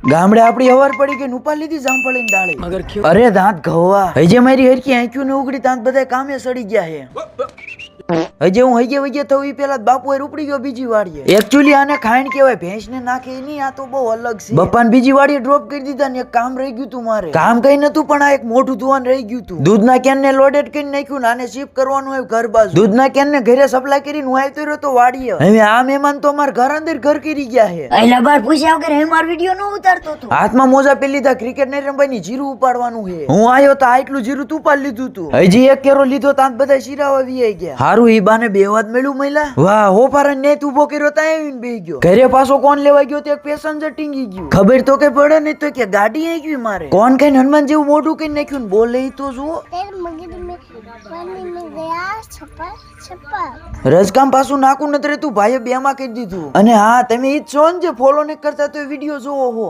ગામડે આપડી હવાર પડી કે નુપા લીધી જામફળીની ડાળી અરે દાંત ઘવા હજે મારી હરકી આંખ્યું ને ઉગડી દાંત બધા કામે સડી ગયા હે હજે હું હગે થયું ઈ પેલા બાપુ એ ઉપડી ગયો બીજી વાડીએ એકચ્યુઅલી આને ખાઈન કહેવાય ભેંસ ને નાખે નહીં આ તો બહુ અલગ છે બપ્પાને બીજી વાડીએ ડ્રોપ કરી દીધા ને એક કામ રહી ગયું તું મારે કામ કઈ નતું પણ આ એક મોઢું ધોવાનું રહી ગયું તું દૂધના કેન ને લોડેડ કરીને નાખ્યું ને આને શિફ્ટ કરવાનું હોય ઘર બાજુ દૂધના કેન ને ઘરે સપ્લાય કરીને હું આવતો રહ્યો તો વાડીએ હવે આ મહેમાન તો અમાર ઘર અંદર ઘર કરી ગયા હે આઈલા બાર પૂછ્યા વગર હે માર વિડિયો નો ઉતારતો તો હાથમાં મોજા પેલી લીધા ક્રિકેટ ને રમવાની ની જીરું ઉપાડવાનું હે હું આયો તો આટલું જીરું તું ઉપાડ લીધું તું હજી એક કેરો લીધો તાંત બધા શીરાવા વી ગયા હારું ઈ બાને બે વાત મળ્યું મહિલા વાહ હો પારા ને તું ઉભો કર્યો તા આવીને બેહી ગયો ઘરે પાછો કોણ લેવા ગયો તો એક પેસેન્જર ટીંગી ગયું ખબર તો કે પડે નહીં તો કે ગાડી આવી ગઈ મારે કોણ કઈ હનુમાન જેવું મોઢું કઈ નાખ્યું ને બોલે તો જુઓ રજકામ પાછું નાકું નથી તું ભાઈએ બે માં કહી દીધું અને હા તમે ઈ જ છો ને જે ફોલો નહીં કરતા તો વિડીયો જોવો હો